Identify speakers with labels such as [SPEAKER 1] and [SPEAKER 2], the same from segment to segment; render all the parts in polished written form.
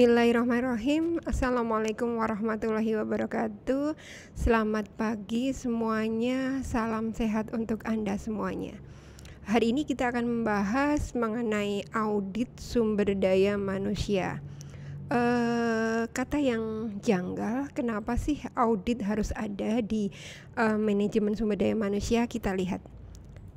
[SPEAKER 1] Bismillahirrahmanirrahim. Assalamualaikum warahmatullahi wabarakatuh. Selamat pagi semuanya. Salam sehat untuk Anda semuanya. Hari ini kita akan membahas mengenai audit sumber daya manusia. Kata yang janggal, kenapa sih audit harus ada di manajemen sumber daya manusia? Kita lihat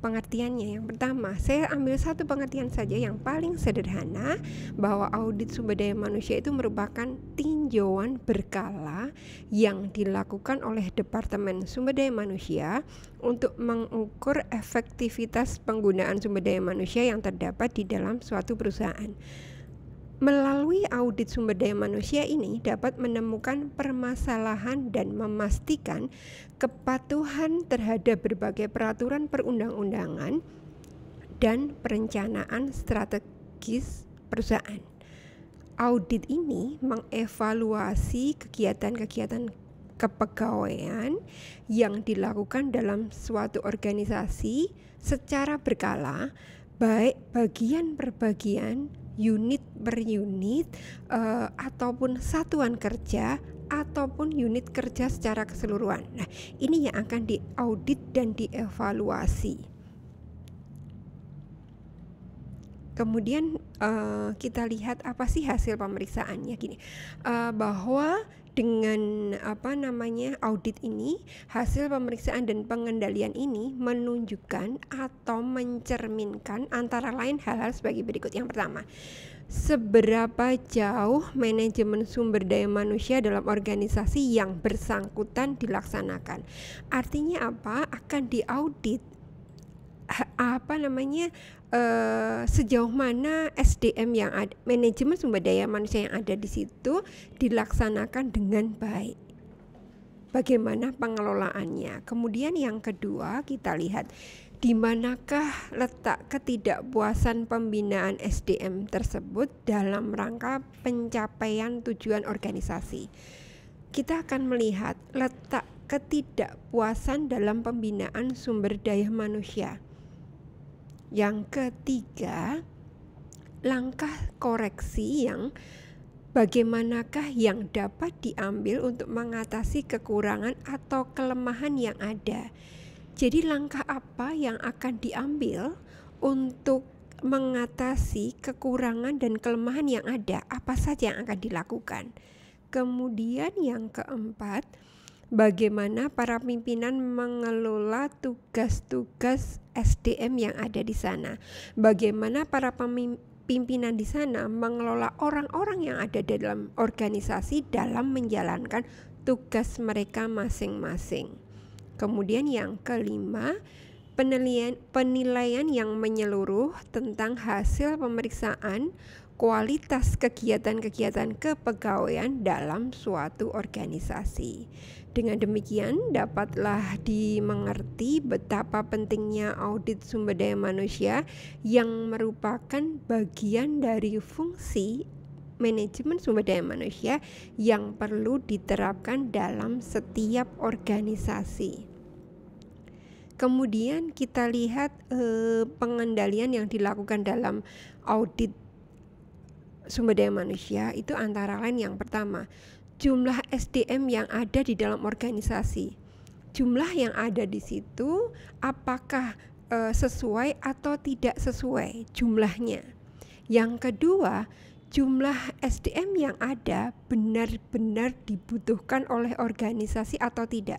[SPEAKER 1] pengertiannya. Yang pertama, saya ambil satu pengertian saja yang paling sederhana, bahwa audit sumber daya manusia itu merupakan tinjauan berkala yang dilakukan oleh Departemen Sumber Daya Manusia untuk mengukur efektivitas penggunaan sumber daya manusia yang terdapat di dalam suatu perusahaan. Melalui audit sumber daya manusia ini dapat menemukan permasalahan dan memastikan kepatuhan terhadap berbagai peraturan perundang-undangan dan perencanaan strategis perusahaan. Audit ini mengevaluasi kegiatan-kegiatan kepegawaian yang dilakukan dalam suatu organisasi secara berkala, baik bagian per bagian, unit per unit, ataupun satuan kerja, ataupun unit kerja secara keseluruhan. Nah, ini yang akan diaudit dan dievaluasi. Kemudian kita lihat apa sih hasil pemeriksaannya. Gini, bahwa dengan audit ini, hasil pemeriksaan dan pengendalian ini menunjukkan atau mencerminkan antara lain hal-hal sebagai berikut. Yang pertama, seberapa jauh manajemen sumber daya manusia dalam organisasi yang bersangkutan dilaksanakan. Artinya apa? Akan diaudit sejauh mana SDM yang ada, manajemen sumber daya manusia yang ada di situ dilaksanakan dengan baik. Bagaimana pengelolaannya. Kemudian yang kedua, kita lihat di manakah letak ketidakpuasan pembinaan SDM tersebut dalam rangka pencapaian tujuan organisasi. Kita akan melihat letak ketidakpuasan dalam pembinaan sumber daya manusia. Yang ketiga, langkah koreksi yang bagaimanakah yang dapat diambil untuk mengatasi kekurangan atau kelemahan yang ada. Jadi langkah apa yang akan diambil untuk mengatasi kekurangan dan kelemahan yang ada, apa saja yang akan dilakukan. Kemudian yang keempat, bagaimana para pimpinan mengelola tugas-tugas SDM yang ada di sana. Bagaimana para pimpinan di sana mengelola orang-orang yang ada dalam organisasi dalam menjalankan tugas mereka masing-masing. Kemudian yang kelima, penilaian yang menyeluruh tentang hasil pemeriksaan kualitas kegiatan-kegiatan kepegawaian dalam suatu organisasi. Dengan demikian dapatlah dimengerti betapa pentingnya audit sumber daya manusia yang merupakan bagian dari fungsi manajemen sumber daya manusia yang perlu diterapkan dalam setiap organisasi. Kemudian kita lihat pengendalian yang dilakukan dalam audit sumber daya manusia itu antara lain yang pertama, jumlah SDM yang ada di dalam organisasi. Jumlah yang ada di situ apakah sesuai atau tidak sesuai jumlahnya. Yang kedua, jumlah SDM yang ada benar-benar dibutuhkan oleh organisasi atau tidak.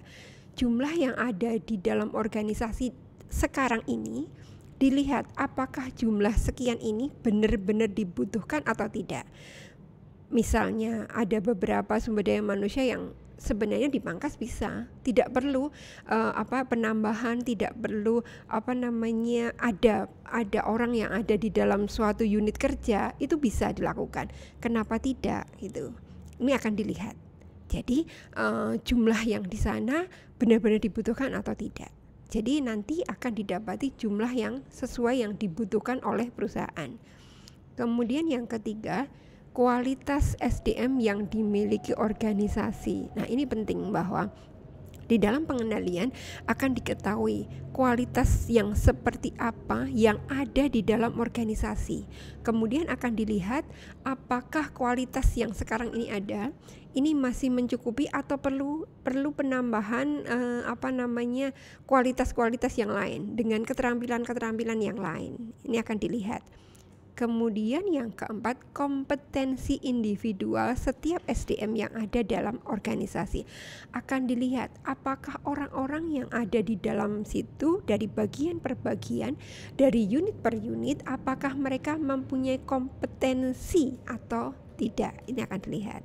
[SPEAKER 1] Jumlah yang ada di dalam organisasi sekarang ini dilihat apakah jumlah sekian ini benar-benar dibutuhkan atau tidak. Misalnya ada beberapa sumber daya manusia yang sebenarnya dipangkas bisa, tidak perlu penambahan, tidak perlu ada orang yang ada di dalam suatu unit kerja, itu bisa dilakukan. Kenapa tidak gitu? Ini akan dilihat. Jadi jumlah yang di sana benar-benar dibutuhkan atau tidak. Jadi nanti akan didapati jumlah yang sesuai yang dibutuhkan oleh perusahaan. Kemudian yang ketiga, kualitas SDM yang dimiliki organisasi. Nah, ini penting bahwa Di dalam pengendalian akan diketahui kualitas yang seperti apa yang ada di dalam organisasi. Kemudian akan dilihat apakah kualitas yang sekarang ini ada ini masih mencukupi atau perlu penambahan kualitas-kualitas yang lain dengan keterampilan-keterampilan yang lain. Ini akan dilihat. Kemudian yang keempat, kompetensi individual setiap SDM yang ada dalam organisasi. Akan dilihat apakah orang-orang yang ada di dalam situ dari bagian per bagian, dari unit per unit, apakah mereka mempunyai kompetensi atau tidak. Ini akan dilihat.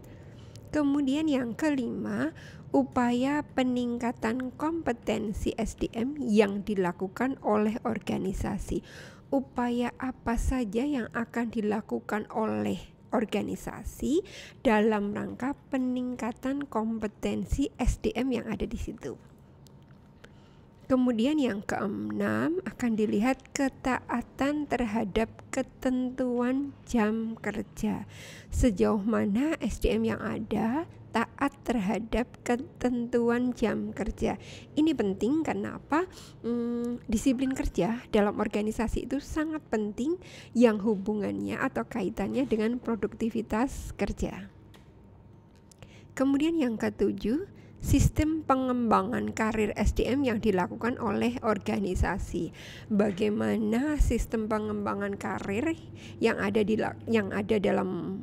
[SPEAKER 1] Kemudian yang kelima, upaya peningkatan kompetensi SDM yang dilakukan oleh organisasi. Upaya apa saja yang akan dilakukan oleh organisasi dalam rangka peningkatan kompetensi SDM yang ada di situ. Kemudian yang keenam akan dilihat ketaatan terhadap ketentuan jam kerja. Sejauh mana SDM yang ada taat terhadap ketentuan jam kerja. Ini penting karena apa? Disiplin kerja dalam organisasi itu sangat penting yang hubungannya atau kaitannya dengan produktivitas kerja. Kemudian yang ketujuh, sistem pengembangan karir SDM yang dilakukan oleh organisasi. Bagaimana sistem pengembangan karir yang ada dalam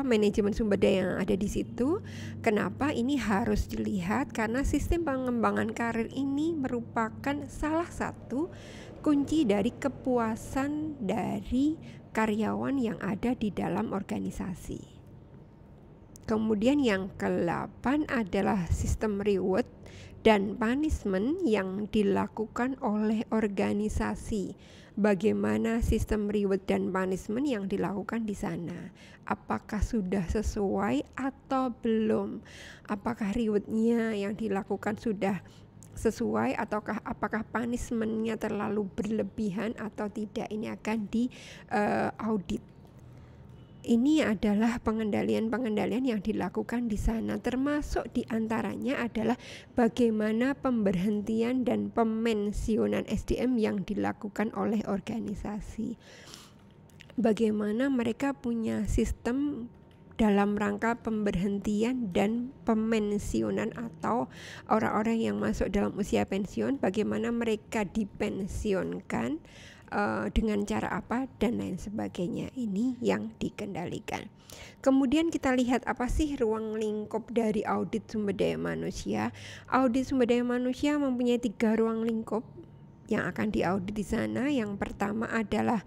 [SPEAKER 1] manajemen sumber daya yang ada di situ. Kenapa ini harus dilihat? Karena sistem pengembangan karir ini merupakan salah satu kunci dari kepuasan dari karyawan yang ada di dalam organisasi. Kemudian yang ke-8 adalah sistem reward dan punishment yang dilakukan oleh organisasi. Bagaimana sistem reward dan punishment yang dilakukan di sana? Apakah sudah sesuai atau belum? Apakah rewardnya yang dilakukan sudah sesuai ataukah apakah punishmentnya terlalu berlebihan atau tidak? Ini akan audit. Ini adalah pengendalian-pengendalian yang dilakukan di sana, termasuk diantaranya adalah bagaimana pemberhentian dan pemensiunan SDM yang dilakukan oleh organisasi. Bagaimana mereka punya sistem dalam rangka pemberhentian dan pemensiunan atau orang-orang yang masuk dalam usia pensiun, bagaimana mereka dipensiunkan, dengan cara apa dan lain sebagainya. Ini yang dikendalikan. Kemudian kita lihat apa sih ruang lingkup dari audit sumber daya manusia. Audit sumber daya manusia mempunyai 3 ruang lingkup yang akan diaudit di sana. Yang pertama adalah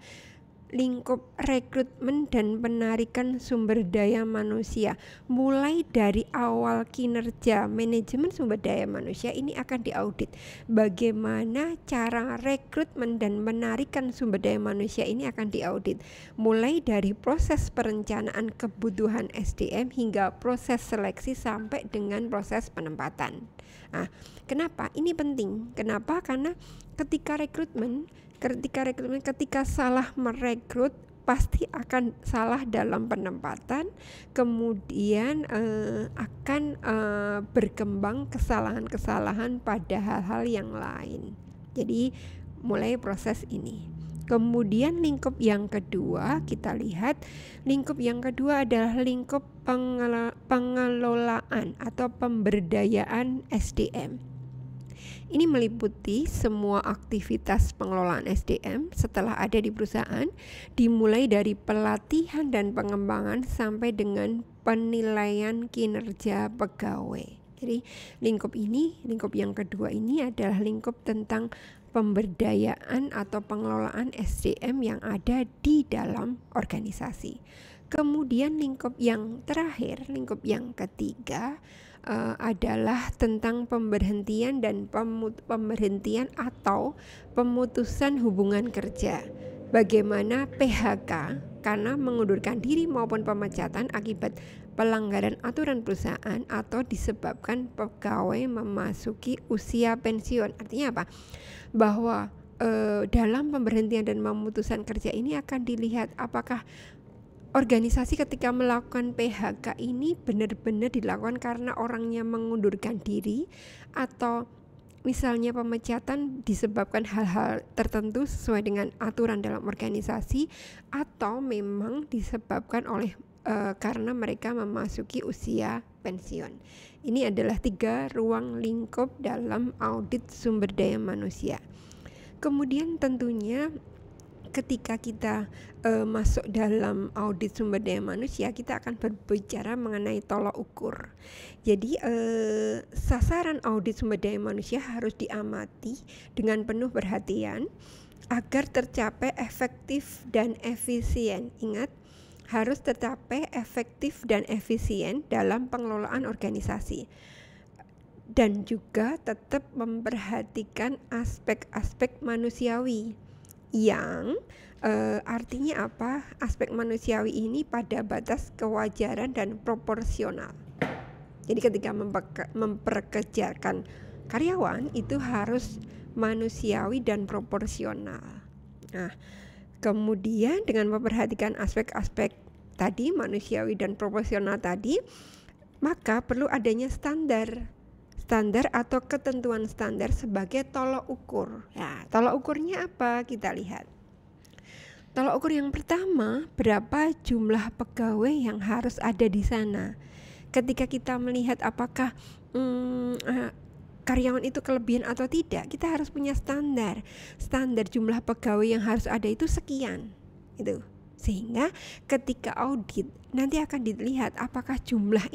[SPEAKER 1] lingkup rekrutmen dan penarikan sumber daya manusia. Mulai dari awal kinerja manajemen sumber daya manusia ini akan diaudit. Bagaimana cara rekrutmen dan penarikan sumber daya manusia ini akan diaudit. Mulai dari proses perencanaan kebutuhan SDM hingga proses seleksi sampai dengan proses penempatan. Nah, kenapa? Ini penting. Kenapa? Karena ketika salah merekrut pasti akan salah dalam penempatan, kemudian akan berkembang kesalahan-kesalahan pada hal-hal yang lain. Jadi mulai proses ini. Kemudian lingkup yang kedua, kita lihat lingkup yang kedua adalah lingkup pengelolaan atau pemberdayaan SDM. Ini meliputi semua aktivitas pengelolaan SDM setelah ada di perusahaan, dimulai dari pelatihan dan pengembangan sampai dengan penilaian kinerja pegawai. Jadi lingkup yang kedua ini adalah lingkup tentang pemberdayaan atau pengelolaan SDM yang ada di dalam organisasi. Kemudian lingkup yang terakhir, lingkup yang ketiga adalah tentang pemberhentian dan pemberhentian atau pemutusan hubungan kerja. Bagaimana PHK karena mengundurkan diri maupun pemecatan akibat pelanggaran aturan perusahaan atau disebabkan pegawai memasuki usia pensiun. Artinya apa? Bahwa dalam pemberhentian dan pemutusan kerja ini akan dilihat apakah organisasi ketika melakukan PHK ini benar-benar dilakukan karena orangnya mengundurkan diri, atau misalnya pemecatan disebabkan hal-hal tertentu sesuai dengan aturan dalam organisasi, atau memang disebabkan oleh karena mereka memasuki usia pensiun. Ini adalah 3 ruang lingkup dalam audit sumber daya manusia. Kemudian tentunya ketika kita masuk dalam audit sumber daya manusia, kita akan berbicara mengenai tolak ukur. Jadi sasaran audit sumber daya manusia harus diamati dengan penuh perhatian agar tercapai efektif dan efisien. Ingat, harus tercapai efektif dan efisien dalam pengelolaan organisasi, dan juga tetap memperhatikan aspek-aspek manusiawi yang artinya apa? Aspek manusiawi ini pada batas kewajaran dan proporsional. Jadi ketika memperkerjakan karyawan itu harus manusiawi dan proporsional. Nah, kemudian dengan memperhatikan aspek-aspek tadi, manusiawi dan proporsional tadi, maka perlu adanya standar atau ketentuan standar sebagai tolak ukur. Ya, tolak ukurnya apa? Kita lihat. Tolak ukur yang pertama, berapa jumlah pegawai yang harus ada di sana. Ketika kita melihat apakah karyawan itu kelebihan atau tidak, kita harus punya standar jumlah pegawai yang harus ada itu sekian, itu. Sehingga ketika audit nanti akan dilihat apakah jumlah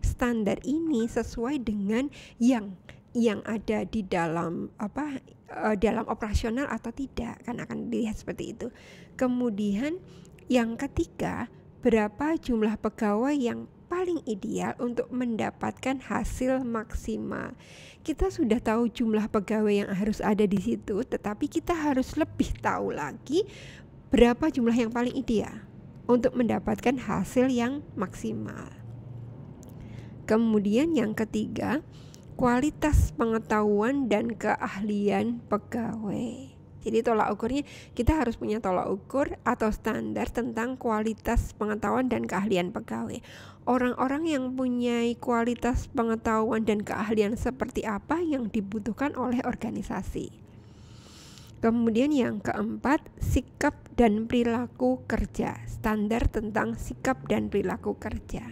[SPEAKER 1] standar ini sesuai dengan yang ada di dalam dalam operasional atau tidak, kan akan dilihat seperti itu. Kemudian yang ketiga, berapa jumlah pegawai yang paling ideal untuk mendapatkan hasil maksimal. Kita sudah tahu jumlah pegawai yang harus ada di situ, tetapi kita harus lebih tahu lagi berapa jumlah yang paling ideal untuk mendapatkan hasil yang maksimal. Kemudian yang ketiga, kualitas pengetahuan dan keahlian pegawai. Jadi tolak ukurnya, kita harus punya tolak ukur atau standar tentang kualitas pengetahuan dan keahlian pegawai. Orang-orang yang punya kualitas pengetahuan dan keahlian seperti apa yang dibutuhkan oleh organisasi. Kemudian yang keempat, sikap dan perilaku kerja. Standar tentang sikap dan perilaku kerja.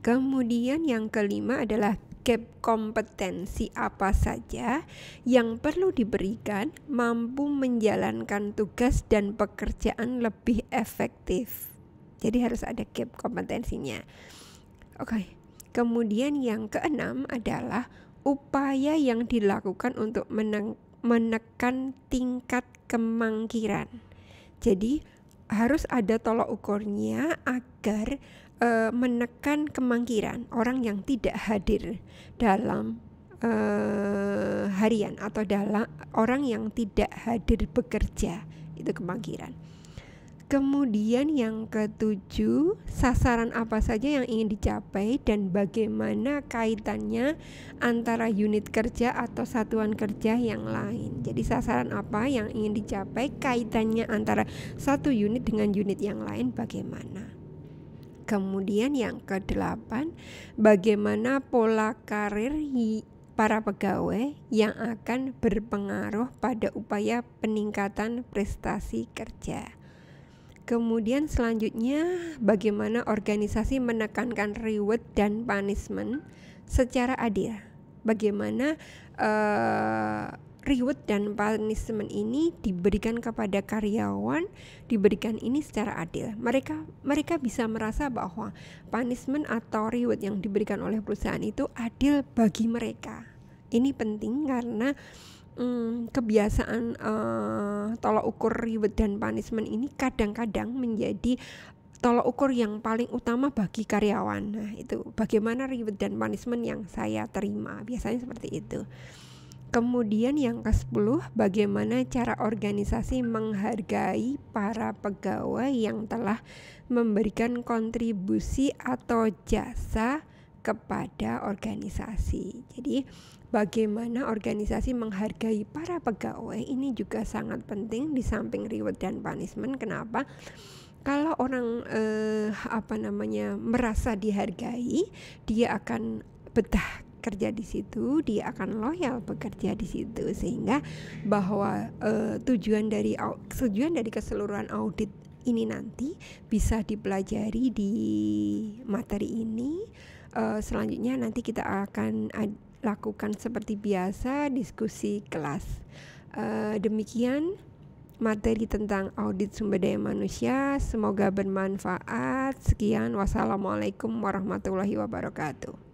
[SPEAKER 1] Kemudian yang kelima adalah gap kompetensi apa saja yang perlu diberikan mampu menjalankan tugas dan pekerjaan lebih efektif. Jadi harus ada gap kompetensinya. Oke. Kemudian yang keenam adalah upaya yang dilakukan untuk menekan tingkat kemangkiran. Jadi harus ada tolak ukurnya agar menekan kemangkiran orang yang tidak hadir dalam harian atau dalam orang yang tidak hadir bekerja, itu kemangkiran. Kemudian yang ketujuh, sasaran apa saja yang ingin dicapai dan bagaimana kaitannya antara unit kerja atau satuan kerja yang lain. Jadi sasaran apa yang ingin dicapai, kaitannya antara satu unit dengan unit yang lain bagaimana. Kemudian yang kedelapan, bagaimana pola karir para pegawai yang akan berpengaruh pada upaya peningkatan prestasi kerja. Kemudian selanjutnya, bagaimana organisasi menekankan reward dan punishment secara adil. Bagaimana reward dan punishment ini diberikan kepada karyawan, diberikan ini secara adil. Mereka bisa merasa bahwa punishment atau reward yang diberikan oleh perusahaan itu adil bagi mereka. Ini penting karena kebiasaan tolak ukur reward dan punishment ini kadang-kadang menjadi tolak ukur yang paling utama bagi karyawan. Nah, itu bagaimana reward dan punishment yang saya terima, biasanya seperti itu. Kemudian yang ke-10, bagaimana cara organisasi menghargai para pegawai yang telah memberikan kontribusi atau jasa kepada organisasi. Jadi bagaimana organisasi menghargai para pegawai ini juga sangat penting di samping reward dan punishment. Kenapa? Kalau orang merasa dihargai, dia akan betah kerja di situ, dia akan loyal bekerja di situ, sehingga bahwa tujuan dari keseluruhan audit ini nanti bisa dipelajari di materi ini. Selanjutnya nanti kita akan lakukan seperti biasa diskusi kelas. Demikian materi tentang audit sumber daya manusia. Semoga bermanfaat. Sekian, wassalamualaikum warahmatullahi wabarakatuh.